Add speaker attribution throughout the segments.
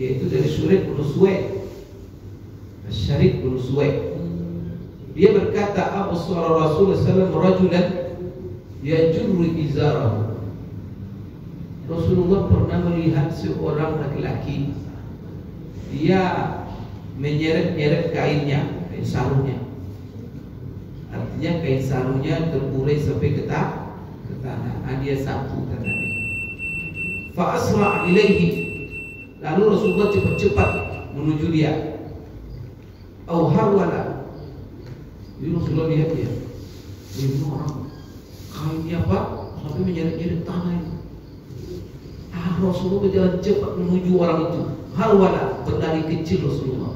Speaker 1: yaitu dari Syurid bin Suwaid. Syurid bin Suwaid. Dia berkata, absara Rasulullah sallallahu alaihi wasallam rajulan yajurru izarahu. Rasulullah pernah melihat seorang laki-laki, dia menyeret-nyeret kainnya, kain sarungnya. Artinya kain sarungnya terurai sampai ke tanah. Dia sapu katanya. Fa asra ilaihi. Lalu Rasulullah cepat-cepat menuju dia. Au harwala. Jadi Rasulullah lihat dia. Ini orang kainnya apa? Sampai menyeret-nyeret tanah itu. Rasulullah berjalan cepat menuju orang itu. Harwala, berlari kecil Rasulullah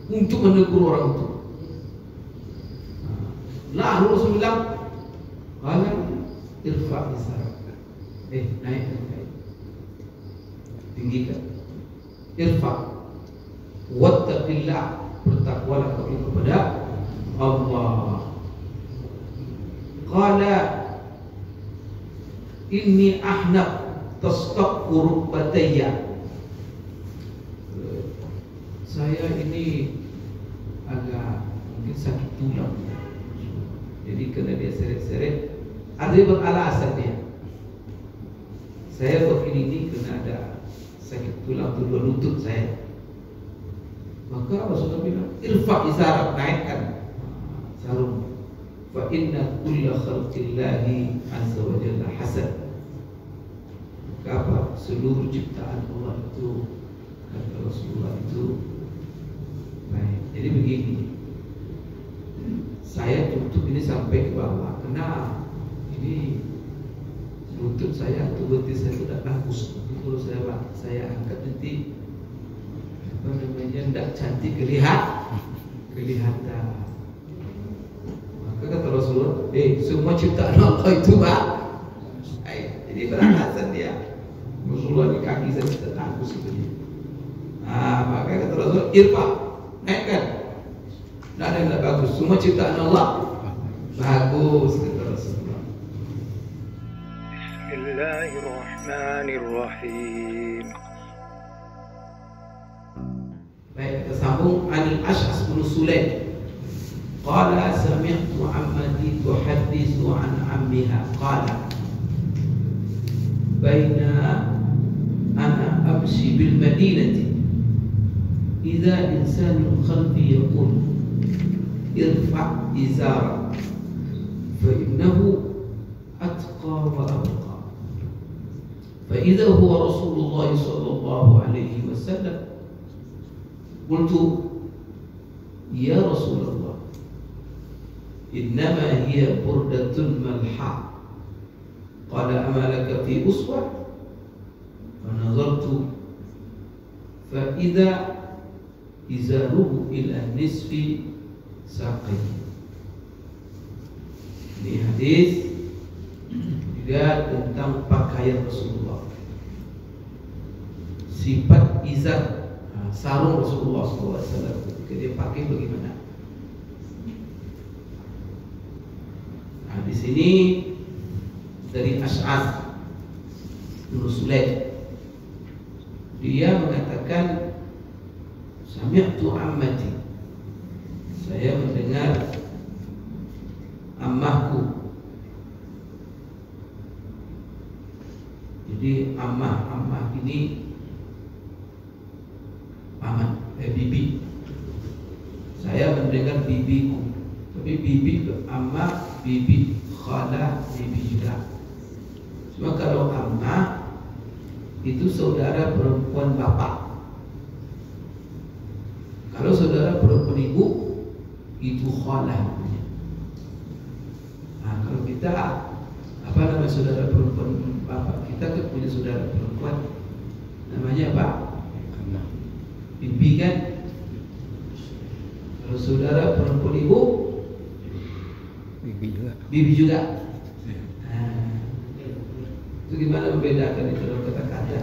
Speaker 1: untuk menegur orang itu. Lalu Rasulullah bilang, irfa isarak. Naikkan kain, tinggikan. Irfa, wattaqillah, bertakwalah kamu kepada Allah. Qala inni ahnab tasqaqu rukbatayya. Saya ini agak mungkin sakit tulang. Jadi kena dia seret-seret. Ada yang beralasan dia. Saya begini ini kena ada sakit tulang kedua lutut saya. Maka Rasulullah bilang, irfa isarak, naikkan sarung. Fa inna kulla khalqillahi azza wa jalla hasan. Apa seluruh ciptaan Allah itu, kata Rasulullah itu baik. Jadi begini, saya tutup ini sampai ke bawah karena ini lutut saya atau betis saya sudah bagus. Kalau saya angkat nanti apa namanya tidak cantik kelihatan. Maka kata Rasulullah, semua ciptaan Allah itu jadi beralasan dia. Rasulullah di kaki saya sudah bagus sebenarnya. Maka kata Rasulullah, irfa, naikkan. Tidak ada yang tidak bagus. Semua ciptaan Allah bagus, kata Rasulullah. Bismillahirrahmanirrahim. Baik, kita sambung. Anil Ash'as bin Sulaim. Qala sami'tu ammati tuhaddithu an ammiha. Qala baina ana amshi bil madinati idza insanun khalfi yaqul irfa' izara fa innahu atqa wa abqa fa idza huwa Rasulullah sallallahu alaihi wasallam qultu ya Rasulullah innama hiya burdatun malha qala ama laka fi uswa fa nazartu fa idza izaruhu ila nisfi saqi. Ini hadis juga tentang pakaian Rasulullah, sifat izar, sarung Rasulullah SAW ketika dia pakai bagaimana. Nah, di sini dari Ash'as bin Sulaim, dia mengatakan sami'tu ammati, saya mendengar ammahku. Jadi ammah ini paman, bibi. Saya mendengar bibiku, tapi bibi ammah, bibi khala, bibi juga. Cuma kalau ammah itu saudara perempuan bapak. Kalau saudara perempuan ibu itu khala. Nah, kalau kita apa nama saudara perempuan bapak, kita kan punya saudara perempuan namanya apa? Bibi kan. Kalau saudara perempuan ibu, bibi juga. Itu gimana membedakan itu dalam kata-kata?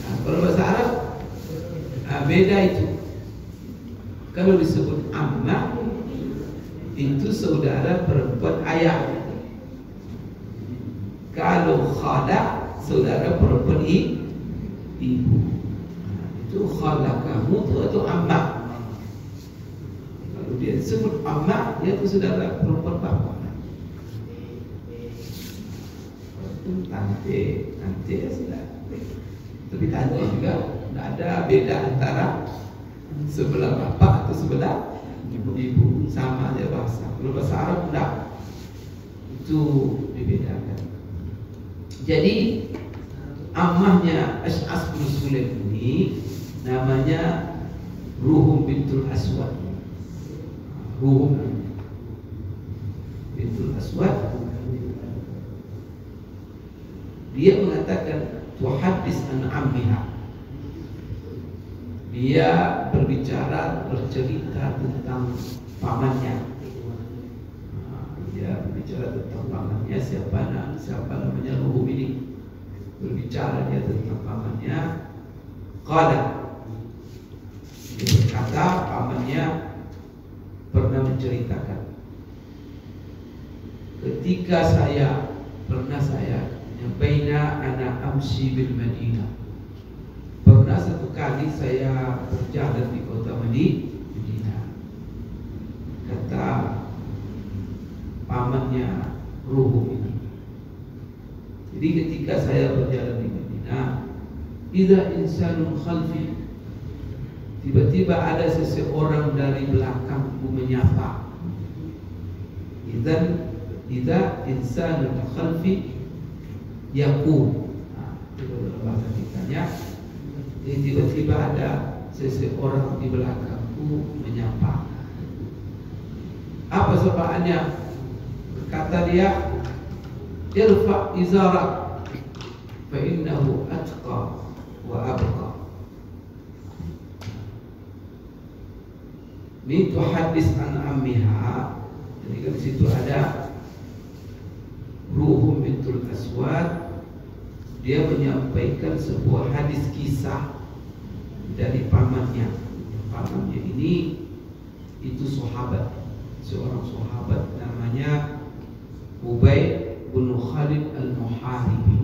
Speaker 1: Nah, kalau bahasa Arab, beda itu. Kalau disebut ammah, itu saudara perempuan ayah. Kalau khala, saudara perempuan ibu. Itu khalakamu itu amma. Kalau dia sebut amma, dia itu saudara perempuan bapak. Tante ya sudah. Tapi tante juga tidak ada beda antara sebelah bapak atau sebelah ibu, sama aja bahasa. Kalau bahasa Arab tidak, itu dibedakan. Jadi ammahnya Ash'as bin Sulaim ini namanya Ruhum bintul Aswad. Ruhum bintul Aswad. Dia mengatakan tuhadis an ammiha. Dia bercerita tentang pamannya. Dia berbicara tentang pamannya. Siapa namanya Ruhum ini? Berbicara dia tentang pamannya. Qala, dia berkata pamannya pernah menceritakan, ketika saya baina ana amsi bil Madinah. Pernah satu kali saya berjalan di kota Madinah. Kata pamannya Ruhum ini. Jadi ketika saya berjalan di Madinah, idza insanun khalfi, tiba-tiba ada seseorang dari belakangku menyapa. Idza insanun khalfi yaqul. Itu bahasa kitanya. Jadi tiba-tiba ada seseorang di belakangku menyapa. Apa sapaannya? Kata dia, irfa izarak fa innahu atqa wa abqa. Ini tuhadis an ammiha. Jadi kan di situ ada Ruhum bintul Aswad. Dia menyampaikan sebuah hadis kisah dari pamannya. Pamannya ini itu sahabat, seorang sahabat namanya Ubay bin Khalid al-Muharibi.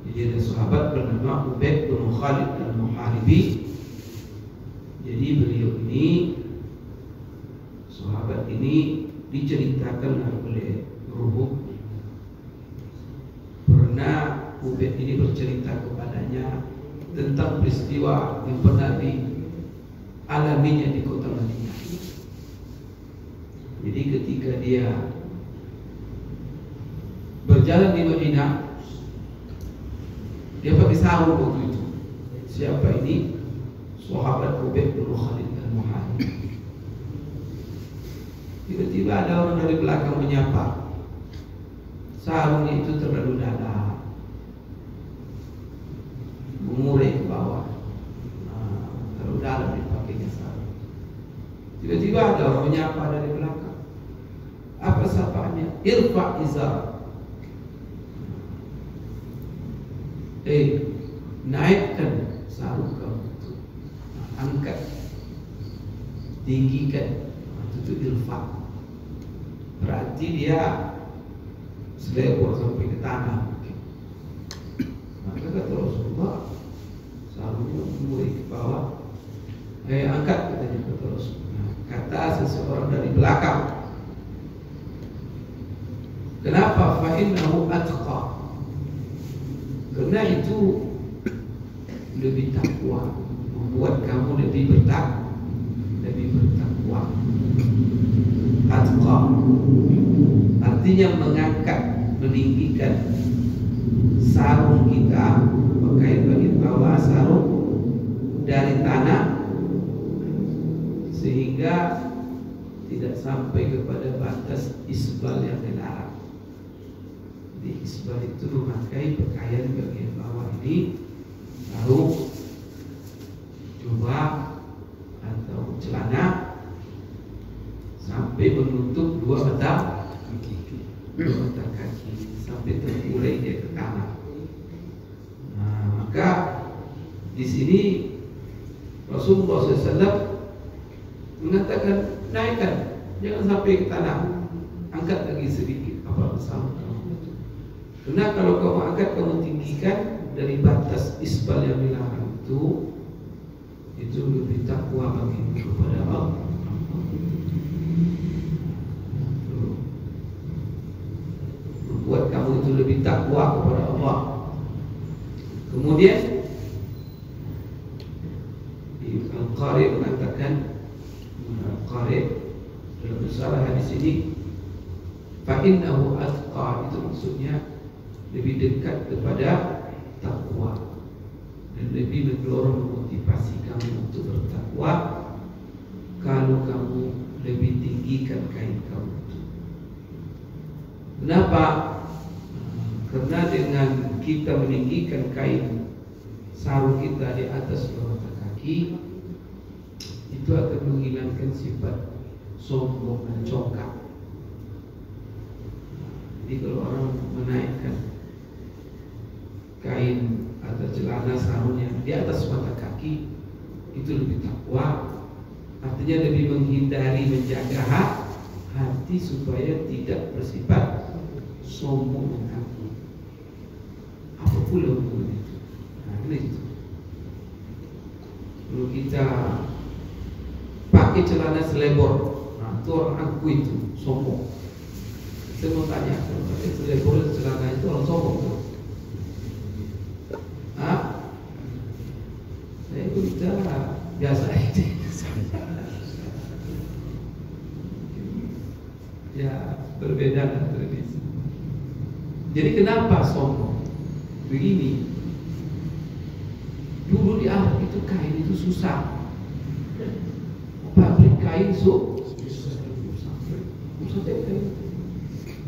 Speaker 1: Jadi ada sahabat bernama Ubay bin Khalid al-Muharibi. Jadi beliau ini, sahabat ini diceritakan oleh Ruhum. Pernah Ubay ini bercerita kepadanya tentang peristiwa yang pernah dialaminya di kota Madinah. Jadi ketika dia berjalan di Madinah, dia pakai sarung waktu itu. Siapa ini? Sahabat Ubay bin Khalid al-Muharibi. Tiba-tiba ada orang dari belakang menyapa. Sarungnya itu terlalu dalam, mengurai ke bawah. Terlalu dalam dipakainya sarung. Tiba-tiba ada orang menyapa dari belakang. Apa sapaannya? Irfa izar. Naikkan sarung kamu itu. Angkat, tinggikan. Itu irfa. Berarti dia selebor sampai ke tanah. Maka kata Rasulullah, sarungnya mulai ke bawah. Angkat, katanya kata Rasulullah. Kata seseorang dari belakang, kenapa? Fa innahu atqa. Karena itu lebih takwa, membuat kamu lebih bertakwa. Atqa artinya mengangkat, meninggikan sarung kita, pakaian bagian bawah sarung dari tanah sehingga tidak sampai kepada batas isbal yang dilarang. Di isbal itu memakai pakaian bagian bawah ini sarung, jubah atau celana sampai menutup dua mata kaki sampai terurai dia ke tanah. Maka di sini Rasulullah SAW mengatakan naikkan, jangan sampai ke tanah, angkat lagi sedikit apa bersama kamu. Karena kalau kamu angkat, kamu tinggikan, dari batas isbal yang dilarang itu lebih takwa bagimu kepada Allah. Membuat kamu itu lebih takwa kepada Allah. Kemudian Al-Qari mengatakan, Al-Qari dalam risalah hadis ini, fa'innahu atqa, itu maksudnya lebih dekat kepada takwa dan lebih mendorong memotivasi kamu untuk bertakwa kalau kamu lebih tinggikan kain kamu. Kenapa? Karena dengan kita meninggikan kain sarung kita di atas dua mata kaki, itu akan menghilangkan sifat sombong dan congkak. Jadi kalau orang menaikkan kain atau celana sarungnya di atas mata kaki, itu lebih takwa, artinya lebih menghindari, menjaga hati supaya tidak bersifat sombong dan angkuh. Apa pula hubungan itu? Nah, itu. Kalau kita pakai celana selebor, nah, itu orang angkuh, itu sombong. Saya mau tanya, kalau pakai selebor celana itu orang sombong tuh? Saya bicara biasa aja. Ya, berbeda dengan tradisi. Jadi kenapa sombong? Begini, dulu di Arab itu kain itu susah. Pabrik kain susah.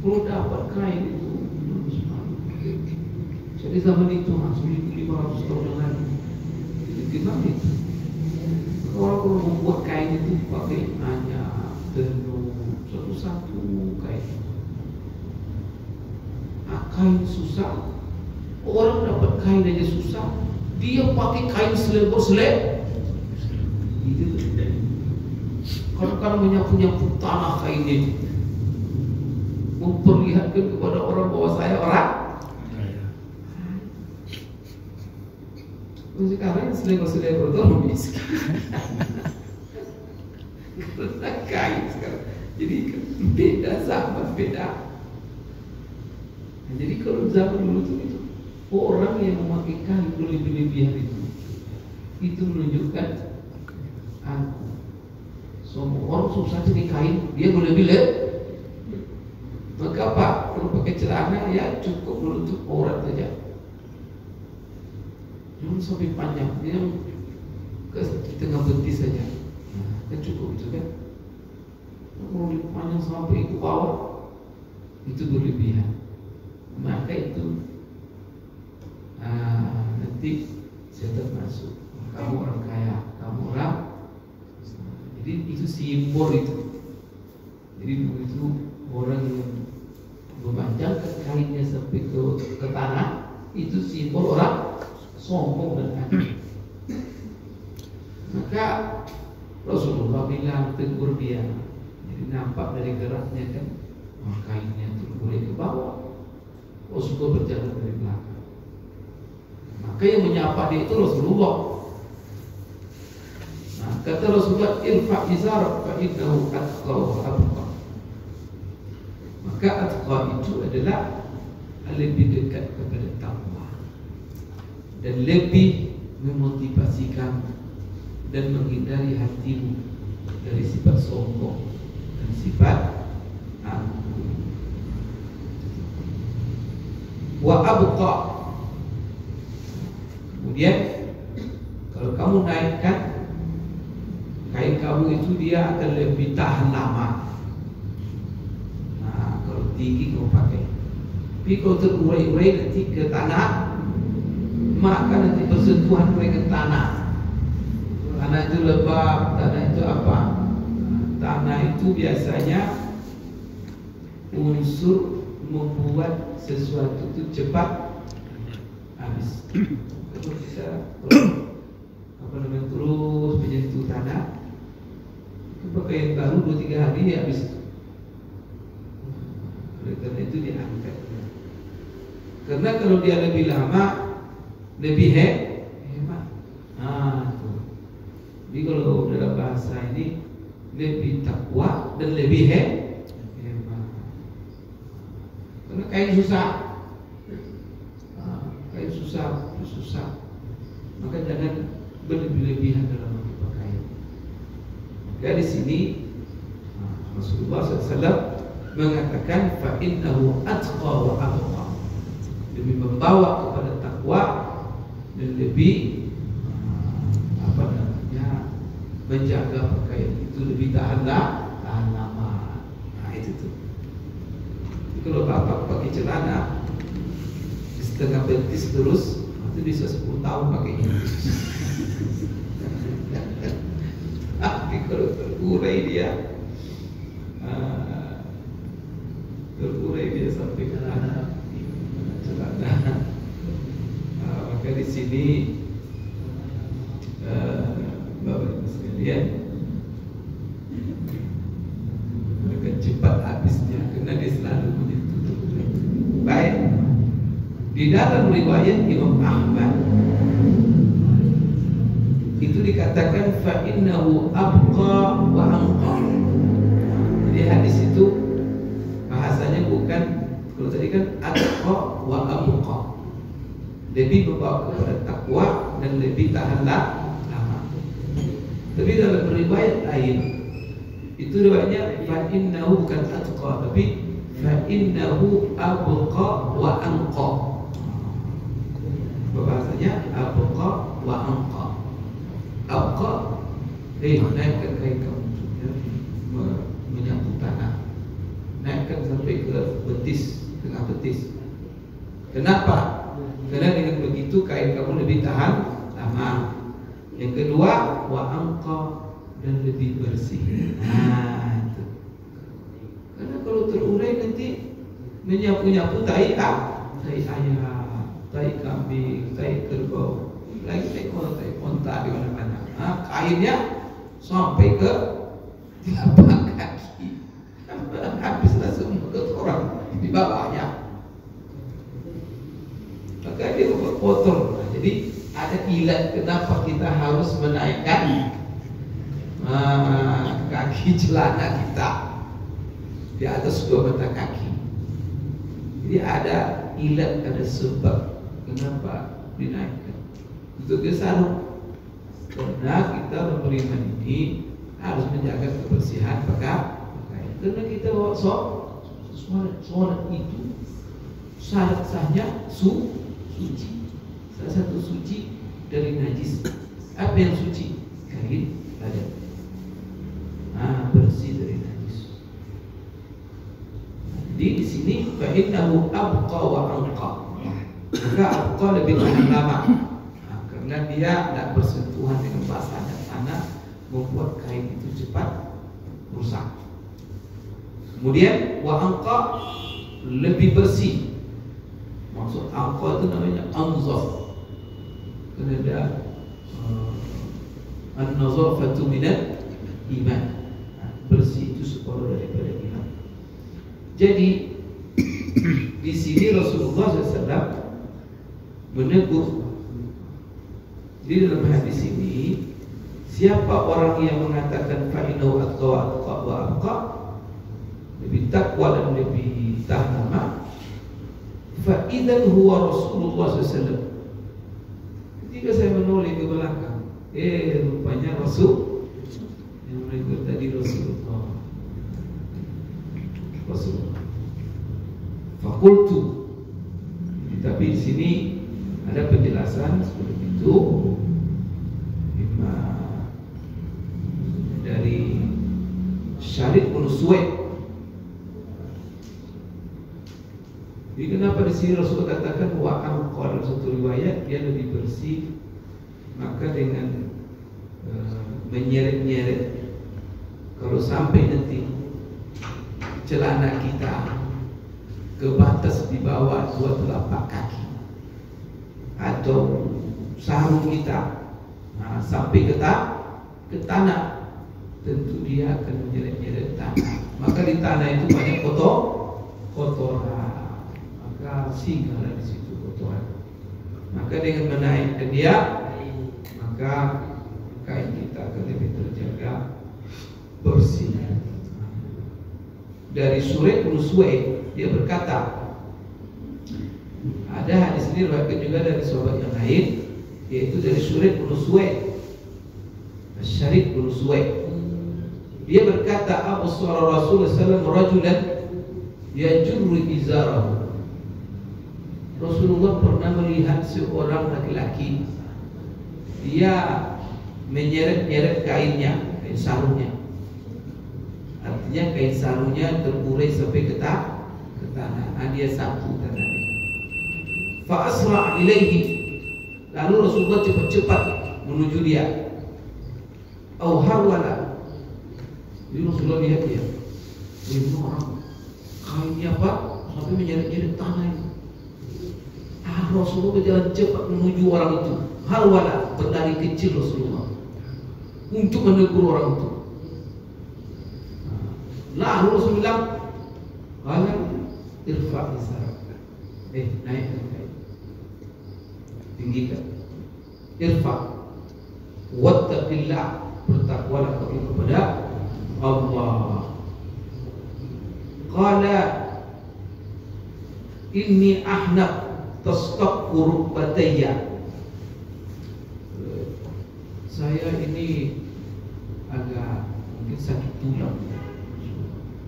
Speaker 1: Kalau dapat kain itu, jadi zaman itu 1500 tahun yang lalu, gimana itu? Orang kalau membuat kain itu pakai hanya tenun satu-satu kain. Kain susah. Orang dapat kain aja susah, dia pakai kain selebor gitu. Kadang-kadang menyapu-nyapu tanah kain itu, memperlihatkan kepada orang bahwa saya orang. Sekarang selebor-selebor itu orang miskin. Karena kain sekarang. Jadi beda zaman, beda. Nah, jadi kalau zaman dulu itu orang yang memakai kain berlebih-lebihan itu menunjukkan semua orang susah jadi kain, dia berlebih-lebihan. Maka apa? Kalau pakai celana ya cukup menutup aurat saja. Jangan sampai panjang, dia ke tengah betis saja. Kan cukup itu kan. Kalau panjang sampai ke bawah, itu berlebihan. Maka itu nanti setan masuk. Kamu orang kaya, kamu orang. Jadi itu simbol itu. Jadi begitu orang yang memanjangkan kainnya sampai ke tanah, itu simbol orang sombong dan angkuh. Maka Rasulullah bilang, tegur dia. Jadi nampak dari geraknya kan, kainnya itu boleh ke bawah. Rasulullah berjalan dari belakang. Maka yang menyapa dia itu Rasulullah. Nah, kata Rasulullah, irfa' izarak fa innahu atqa wa abqa. Maka atqa itu adalah lebih dekat kepada takwa dan lebih memotivasi kamu dan menghindari hatimu dari sifat sombong dan sifat angkuh. Wa abqa. Kemudian kalau kamu naikkan kain kamu itu, dia akan lebih tahan lama. Nah, kalau tinggi kamu pakai. Tapi kalau terurai-urai nanti ke tanah, maka nanti bersentuhan dengan tanah. Tanah itu lembab, tanah itu apa? Tanah itu biasanya unsur membuat sesuatu itu cepat habis. Kalau kita terus menyentuh tanah, itu pakaian baru 2-3 hari dia habis. Oleh karena itu diangkat. Karena kalau dia lebih lama, lebih hemat. Tuh. Jadi kalau dalam bahasa ini lebih takwa dan lebih hemat. Karena kain susah, susah. Maka jangan berlebih-lebihan dalam berpakaian. Maka di sini Rasulullah SAW mengatakan fa innahu atqa wa abqa, lebih membawa kepada takwa dan lebih menjaga pakaian itu lebih tahan lama. Nah itu tuh. Kalau bapak pakai celana setengah betis terus, itu bisa 10 tahun pakainya. Tapi kalau terurai dia sampai ke celana. Maka di sini Bapak Ibu sekalian, akan cepat habisnya karena dia selalu menyentuh. Baik, di dalam riwayat Imam Ahmad itu dikatakan fa innahu abqa wa anqa. Jadi hadis itu bahasanya bukan, kalau tadi kan atqa wa abqa, lebih membawa kepada takwa dan lebih tahan lama. Tapi dalam riwayat lain itu riwayatnya fa innahu bukan atqa, tapi fa innahu abqa wa anqa. Bahasanya abqa wa anqa. Abqa naikkan kain kamu, menyapu tanah, naikkan sampai ke betis, tengah betis. Kenapa? Karena dengan begitu kain kamu lebih tahan lama. Yang kedua, wa anqa, dan lebih bersih. Nah, itu. Karena kalau terurai nanti menyapu-nyapu tai ayam, tai kambing, tai kerbau, lagi tai onta di mana-mana. Nah, kainnya sampai ke telapak kaki, habislah semua kotoran di bawahnya. Maka dia kotor. Nah, jadi ada ilat kenapa kita harus menaikkan kaki celana kita di atas 2 mata kaki. Jadi ada ilat, ada sebab kenapa dinaikkan. Untuk sarung, karena kita memberikan ini harus menjaga kebersihan pakaian. Karena kita bawa sholat itu syarat-sahnya suci. Salah satu suci dari najis. Apa yang suci? Kain badan. Bersih dari najis. Jadi di sini fa innahu abqa wa anqa. Maka abqa lebih tahan lama. Karena dia tidak bersentuhan dengan basahnya tanah, membuat kain itu cepat rusak. Kemudian wa anqa, lebih bersih. Maksud anqa itu namanya anzaf. Karena ada an-nazafatu minal iman, bersih itu separuh daripada iman. Jadi di sini Rasulullah SAW menegur. Di dalam hadis ini, siapa orang yang mengatakan fa innahu atqa wa abqa, lebih takwa dan lebih tahan lama, fa idzan huwa Rasulullah SAW. Ketika saya menoleh ke belakang, rupanya Rasul yang menegur tadi Rasulullah. Fakultu. Tapi di sini ada penjelasan seperti itu dari Syarif bin Suwaid. Jadi kenapa di sini Rasulullah katakan wa anqa, dalam satu riwayat dia lebih bersih, maka dengan menyeret-nyeret, kalau sampai nanti celana kita ke batas di bawah 2 telapak kaki atau sarung kita sampai ke tanah, tentu dia akan menyeret-nyeret tanah. Maka di tanah itu banyak kotoran, maka singgahlah di situ kotoran. Maka dengan menaikkan dia, maka kain kita akan lebih terjaga bersih. Dari Suraid bin Suwaid, dia berkata, ada hadis ini diriwayatkan juga dari sahabat yang lain, yaitu dari Suraid bin Suwaid, Syarid bin Suwaid. Dia berkata, Rasulullah SAW rajulan yajurru izarahu. Rasulullah pernah melihat seorang laki-laki, dia menyeret-nyeret kainnya, kain sarungnya. Artinya kain sarungnya terurai sampai ke tanah. Dia sapu tanahnya. Fa asra ilaihi. Lalu Rasulullah cepat-cepat menuju dia. Au harwala. Jadi Rasulullah lihat dia. Ini orang kainnya apa? Sampai menyeret-nyeret tanah itu. Rasulullah berjalan cepat menuju orang itu. Harwala, berlari kecil Rasulullah untuk menegur orang itu. Lalu Rasulullah bilang, irfa isarak. Naikkan kain, tinggikan. Irfa, wattaqillah, bertakwalah kepada Allah. Qala inni ahnaq tasqaqu rukbatayya. Saya ini agak mungkin sakit tulang.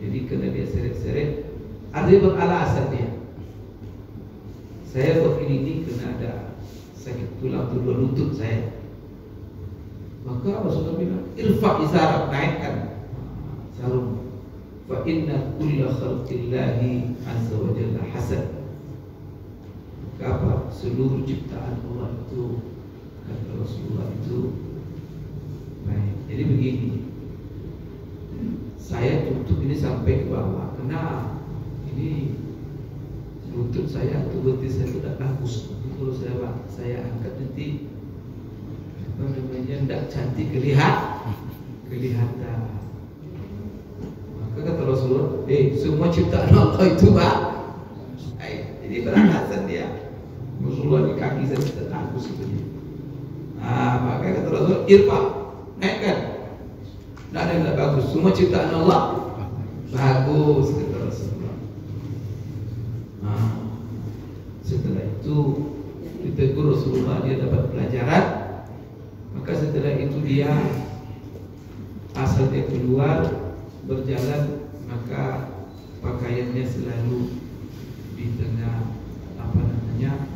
Speaker 1: Jadi kena dia seret-seret. Ada yang beralasan dia. Saya begini kena ada sakit tulang kedua lutut saya. Maka Rasulullah bilang, irfa izarak, naikkan sarung. Fa inna kulla khalqillahi azza wa jalla hasan. Apa? Seluruh ciptaan Allah itu, kata Rasulullah itu baik. Jadi begini, saya tutup ini sampai ke bawah, karena ini lutut saya atau betis saya tidak bagus. Kalau saya angkat nanti apa namanya, tidak cantik kelihatan. Maka kata Rasulullah, semua ciptaan Allah itu jadi beralasan dia. Rasulullah di kaki saya tidak bagus sebenarnya. Maka kata Rasulullah, irfa, naikkan. Tidak ada yang tidak bagus. Semua ciptaan Allah bagus, kata Rasulullah. Setelah itu ditegur Rasulullah, dia dapat pelajaran. Maka setelah itu dia asal dia keluar berjalan, maka pakaiannya selalu di tengah apa namanya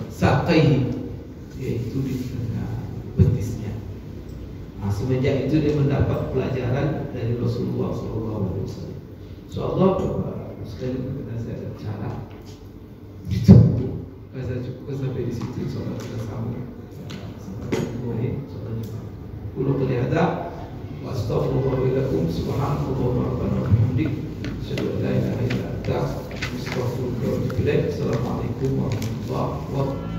Speaker 1: sakai, yaitu di tengah betisnya. Semenjak itu dia mendapat pelajaran dari Rasulullah SAW. Insyaallah sekali kita saya ada cara itu. Saya cukup sampai di situ. Insyaallah kita sambung. Kulo kelihatan. Wastaghfirullahaladzim. Subhanallah wa bihamdihi. Asyhadu an la ilaha illa anta, astaghfiruka wa atubu ilaik. Assalamualaikum warahmatullahi wabarakatuh.